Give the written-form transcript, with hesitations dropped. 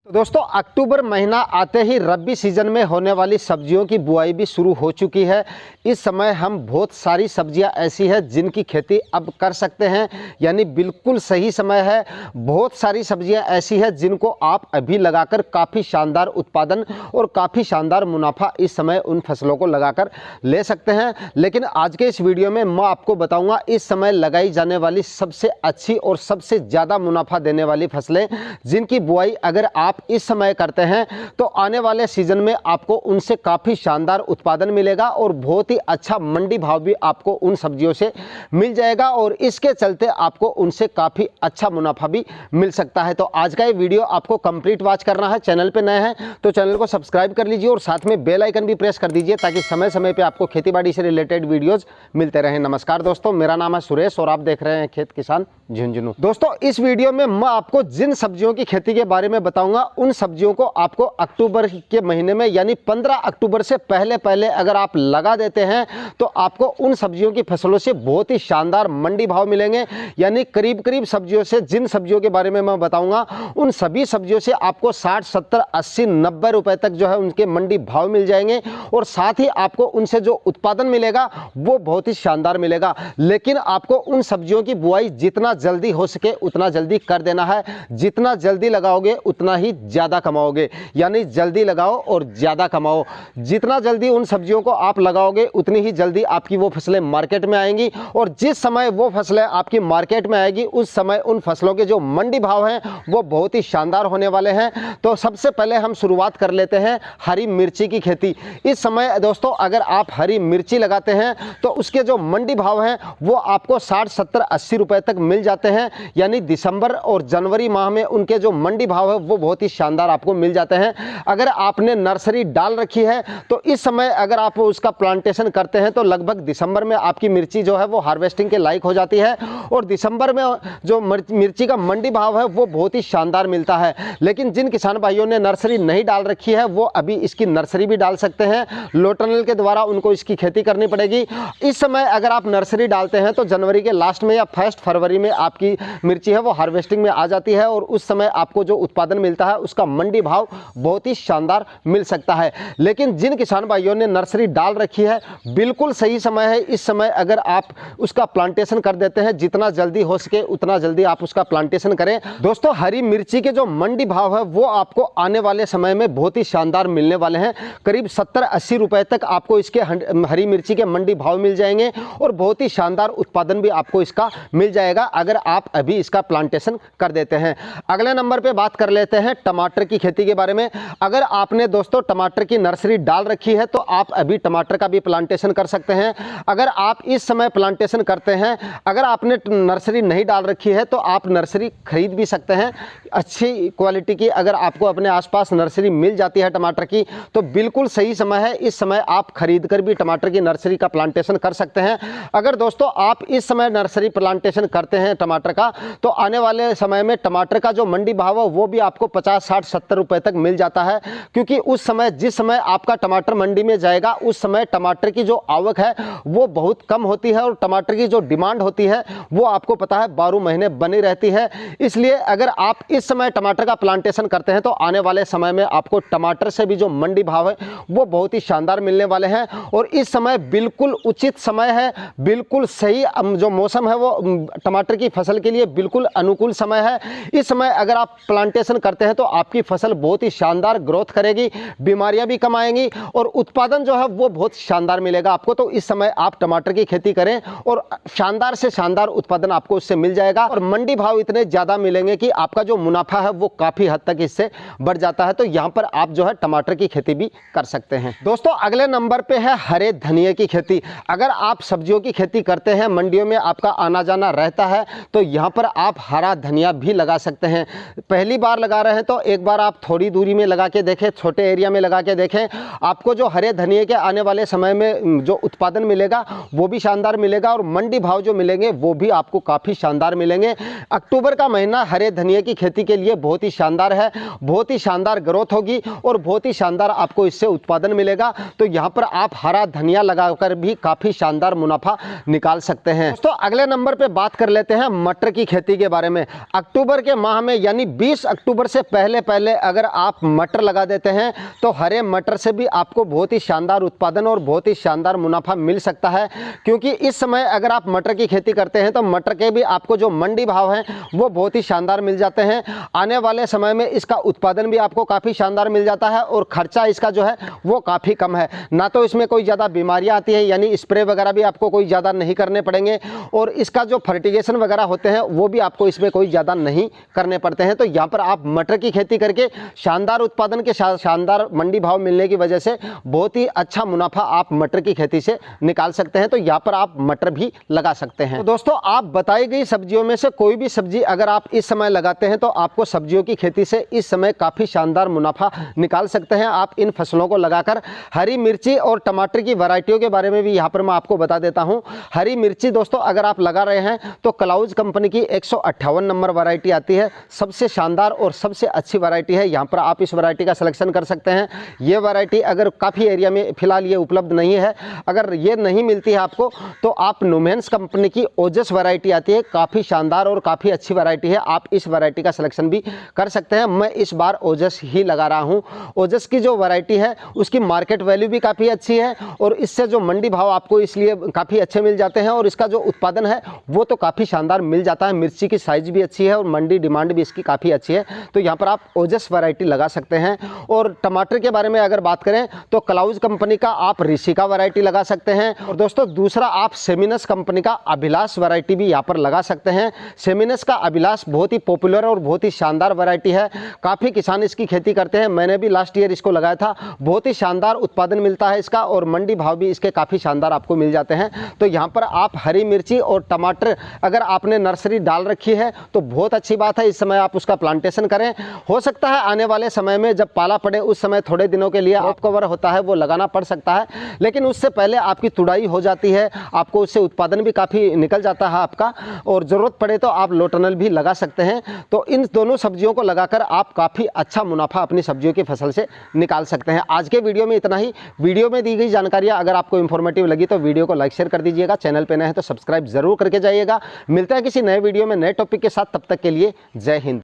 तो दोस्तों अक्टूबर महीना आते ही रबी सीजन में होने वाली सब्जियों की बुआई भी शुरू हो चुकी है। इस समय हम बहुत सारी सब्जियां ऐसी हैं जिनकी खेती अब कर सकते हैं, यानी बिल्कुल सही समय है। बहुत सारी सब्जियां ऐसी हैं जिनको आप अभी लगाकर काफ़ी शानदार उत्पादन और काफ़ी शानदार मुनाफा इस समय उन फसलों को लगाकर ले सकते हैं। लेकिन आज के इस वीडियो में मैं आपको बताऊँगा इस समय लगाई जाने वाली सबसे अच्छी और सबसे ज़्यादा मुनाफा देने वाली फसलें, जिनकी बुआई अगर आप इस समय करते हैं तो आने वाले सीजन में आपको उनसे काफ़ी शानदार उत्पादन मिलेगा और बहुत ही अच्छा मंडी भाव भी आपको उन सब्जियों से मिल जाएगा और इसके चलते आपको उनसे काफ़ी अच्छा मुनाफा भी मिल सकता है। तो आज का ये वीडियो आपको कंप्लीट वॉच करना है। चैनल पे नए हैं तो चैनल को सब्सक्राइब कर लीजिए और साथ में बेल आइकन भी प्रेस कर दीजिए ताकि समय समय पर आपको खेतीबाड़ी से रिलेटेड वीडियोज़ मिलते रहें। नमस्कार दोस्तों, मेरा नाम है सुरेश और आप देख रहे हैं खेत किसान झुंझुनू। दोस्तों इस वीडियो में मैं आपको जिन सब्जियों की खेती के बारे में बताऊंगा उन सब्जियों को आपको अक्टूबर के महीने में यानी 15 अक्टूबर से पहले अगर आप लगा देते हैं तो आपको उन सब्जियों की फसलों से बहुत ही शानदार मंडी भाव मिलेंगे। यानी करीब सब्जियों से, जिन सब्जियों के बारे में मैं बताऊंगा उन सभी सब्जियों से आपको 60, 70, 80, 90 रुपए तक जो है उनके मंडी भाव मिल जाएंगे और साथ ही आपको उनसे जो उत्पादन मिलेगा वो बहुत ही शानदार मिलेगा। लेकिन आपको उन सब्जियों की बुआई जितना जल्दी हो सके उतना जल्दी कर देना है। जितना जल्दी लगाओगे उतना ही ज़्यादा कमाओगे, यानी जल्दी लगाओ और ज़्यादा कमाओ। जितना जल्दी उन सब्जियों को आप लगाओगे उतनी ही जल्दी आपकी वो फसलें मार्केट में आएंगी और जिस समय वो फसलें आपकी मार्केट में आएगी उस समय उन फसलों के जो मंडी भाव हैं वो बहुत ही शानदार होने वाले हैं। तो सबसे पहले हम शुरुआत कर लेते हैं हरी मिर्ची की खेती। इस समय दोस्तों अगर आप हरी मिर्ची लगाते हैं तो उसके जो मंडी भाव हैं वो आपको 60, 70, 80 रुपए तक मिल जाते हैं। यानी दिसंबर और जनवरी माह में उनके जो मंडी भाव है वो बहुत ही शानदार आपको मिल जाते हैं। अगर आपने नर्सरी डाल रखी है तो इस समय अगर आप उसका प्लांटेशन करते हैं तो लगभग दिसंबर में आपकी मिर्ची जो है वो हार्वेस्टिंग के लायक हो जाती है और दिसंबर में जो मिर्ची का मंडी भाव है वो बहुत ही शानदार मिलता है। लेकिन जिन किसान भाइयों ने नर्सरी नहीं डाल रखी है वो अभी इसकी नर्सरी भी डाल सकते हैं। लो टनल के द्वारा उनको इसकी खेती करनी पड़ेगी। इस समय अगर आप नर्सरी डालते हैं तो जनवरी के लास्ट में या 1 फरवरी में आपकी मिर्ची है वो हार्वेस्टिंग में आ जाती है और उस समय आपको जो उत्पादन मिलता है उसका मंडी भाव बहुत ही शानदार मिल सकता है। लेकिन जिन किसान भाइयों ने नर्सरी डाल रखी है बिल्कुल सही समय है। इस समय अगर आप उसका प्लांटेशन कर देते हैं, जितना जल्दी हो सके उतना जल्दी आप उसका प्लांटेशन करें। दोस्तों हरी मिर्ची के जो मंडी भाव है वो आपको आने वाले समय में बहुत ही शानदार मिलने वाले हैं। करीब 70, 80 रुपए तक आपको इसके हरी मिर्ची के मंडी भाव मिल जाएंगे और बहुत ही शानदार उत्पादन भी आपको इसका मिल जाएगा अगर आप अभी इसका प्लांटेशन कर देते हैं। अगले नंबर पे बात कर लेते हैं टमाटर की खेती के बारे में। अगर आपने दोस्तों टमाटर की नर्सरी डाल रखी है तो आप अभी टमाटर का भी प्लांटेशन कर सकते हैं। अगर आप इस समय प्लांटेशन करते हैं, अगर आपने नर्सरी नहीं डाल रखी है तो आप नर्सरी खरीद भी सकते हैं अच्छी क्वालिटी की। अगर आपको अपने आसपास नर्सरी मिल जाती है टमाटर की तो बिल्कुल सही समय है। इस समय आप खरीद कर भी टमाटर की नर्सरी का प्लांटेशन कर सकते हैं। अगर दोस्तों आप इस समय नर्सरी प्लांटेशन करते हैं टमाटर का तो आने वाले समय में टमाटर का जो मंडी भाव है वो भी आपको 50, 60, 70 रुपए तक मिल जाता है। क्योंकि उस समय जिस समय आपका टमाटर मंडी में जाएगा उस समय टमाटर की जो आवक है वो बहुत कम होती है और टमाटर की जो डिमांड होती है वो आपको पता है 12 महीने बनी रहती है। इसलिए अगर आप इस समय टमाटर का प्लांटेशन करते हैं तो आने वाले समय में आपको टमाटर से भी जो मंडी भाव है वो बहुत ही शानदार मिलने वाले हैं। और इस समय बिल्कुल उचित समय है, बिल्कुल सही जो मौसम है वो टमाटर की फसल के लिए बिल्कुल अनुकूल समय है। इस समय अगर आप प्लांटेशन करते हैं तो आपकी फसल बहुत ही शानदार ग्रोथ करेगी, बीमारियां भी कम आएंगी और उत्पादन जो है वो बहुत शानदार मिलेगा आपको। तो इस समय आप टमाटर की खेती करें और शानदार से शानदार उत्पादन आपको उससे मिल जाएगा और मंडी भाव इतने ज़्यादा मिलेंगे कि आपका जो मुनाफा है वो काफ़ी हद तक इससे बढ़ जाता है। तो यहाँ पर आप जो है टमाटर की खेती भी कर सकते हैं। दोस्तों अगले नंबर पे है हरे धनिए की खेती। अगर आप सब्जियों की खेती करते हैं, मंडियों में आपका आना जाना रहता है तो यहाँ पर आप हरा धनिया भी लगा सकते हैं। पहली बार लगा रहे हैं तो एक बार आप थोड़ी दूरी में लगा के देखें, छोटे एरिया में लगा के देखें। आपको जो हरे धनिए के आने वाले समय में जो उत्पादन मिलेगा वो भी शानदार मिलेगा और मंडी भाव जो मिलेंगे वो भी आपको काफ़ी शानदार मिलेंगे। अक्टूबर का महीना हरे धनिए की खेती के लिए बहुत ही शानदार है, बहुत ही शानदार ग्रोथ होगी और बहुत ही शानदार आपको इससे उत्पादन मिलेगा। तो यहाँ पर आप हरा धनिया लगाकर भी काफ़ी शानदार मुनाफा निकाल सकते हैं। दोस्तों अगले नंबर पर बात कर लेते हैं मटर की खेती के बारे में। अक्टूबर के माह में यानी 20 अक्टूबर से पहले पहले अगर आप मटर लगा देते हैं तो हरे मटर से भी आपको बहुत ही शानदार उत्पादन और बहुत ही शानदार मुनाफा मिल सकता है, क्योंकि इस समय अगर आप मटर की खेती करते हैं तो मटर के भी आपको जो मंडी भाव हैं वो बहुत ही शानदार मिल जाते हैं। आने वाले समय में इसका उत्पादन भी आपको काफ़ी शानदार मिल जाता है और खर्चा इसका जो है वो काफ़ी कम है। ना तो इसमें कोई ज़्यादा बीमारियाँ आती है, यानी स्प्रे वगैरह भी आपको कोई ज़्यादा नहीं करने पड़ेंगे, और इसका जो फर्टिगेशन वगैरह होते हैं वो भी आपको इसमें कोई ज़्यादा नहीं करने पड़ते हैं। तो यहाँ पर आप मटर की खेती करके शानदार उत्पादन के शानदार मंडी भाव मिलने की वजह से बहुत ही अच्छा मुनाफा आप मटर की खेती से निकाल सकते हैं। तो यहाँ पर आप मटर भी लगा सकते हैं। तो दोस्तों, आप बताई गई सब्जियों में से कोई भी सब्जी अगर आप इस समय लगाते हैं तो आपको सब्जियों की खेती से इस समय काफ़ी शानदार मुनाफा निकाल सकते हैं। आप इन फसलों को लगाकर हरी मिर्ची और टमाटर की वैरायटियों के बारे में भी यहाँ पर मैं आपको बता देता हूँ। हरी मिर्ची दोस्तों अगर आप लगा रहे हैं तो क्लाउज कंपनी की 158 नंबर वैरायटी आती है, सबसे शानदार और सबसे अच्छी वैरायटी है। यहाँ पर आप इस वैरायटी का सिलेक्शन कर सकते हैं। ये वैरायटी अगर काफ़ी एरिया में फिलहाल ये उपलब्ध नहीं है, अगर ये नहीं मिलती है आपको तो आप नुमेंस कंपनी की ओजस वैरायटी आती है, काफ़ी शानदार और काफ़ी अच्छी वैरायटी है। आप इस वैरायटी का सिलेक्शन भी कर सकते हैं। मैं इस बार ओजस ही लगा रहा हूँ। ओजस की जो वैरायटी है उसकी मार्केट वैल्यू भी काफ़ी अच्छी है और इससे जो मंडी भाव आपको इसलिए काफ़ी अच्छे मिल जाते हैं और इसका जो उत्पादन है वो तो काफ़ी शानदार मिल जाता है। मिर्ची की साइज़ भी अच्छी है और मंडी डिमांड भी इसकी काफ़ी अच्छी है। तो यहाँ पर आप ओजस वैरायटी लगा सकते हैं। और टमाटर के बारे में अगर बात करें तो क्लाउज कंपनी का आप ऋषिका वैरायटी लगा सकते हैं। और दोस्तों दूसरा आप सेमिनस कंपनी का अभिलाष वैरायटी भी यहाँ पर लगा सकते हैं। सेमिनस का अभिलाष बहुत ही पॉपुलर और बहुत ही शानदार वैरायटी है। काफ़ी किसान इसकी खेती करते हैं। मैंने भी लास्ट ईयर इसको लगाया था। बहुत ही शानदार उत्पादन मिलता है इसका और मंडी भाव भी इसके काफ़ी शानदार आपको मिल जाते हैं। तो यहाँ पर आप हरी मिर्ची और टमाटर अगर आपने नर्सरी डाल रखी है तो बहुत अच्छी बात है, इस समय आप उसका प्लांटेशन करें। हो सकता है आने वाले समय में जब पाला पड़े उस समय थोड़े दिनों के लिए आप कवर होता है वो लगाना पड़ सकता है, लेकिन उससे पहले आपकी तुड़ाई हो जाती है, आपको उससे उत्पादन भी काफ़ी निकल जाता है आपका, और ज़रूरत पड़े तो आप लोटनल भी लगा सकते हैं। तो इन दोनों सब्जियों को लगाकर आप काफ़ी अच्छा मुनाफा अपनी सब्जियों की फसल से निकाल सकते हैं। आज के वीडियो में इतना ही। वीडियो में दी गई जानकारियाँ अगर आपको इन्फॉर्मेटिव लगी तो वीडियो को लाइक शेयर कर दीजिएगा। चैनल पे नए हैं तो सब्सक्राइब जरूर करके जाइएगा। मिलता है किसी नए वीडियो में नए टॉपिक के साथ, तब तक के लिए जय हिंद।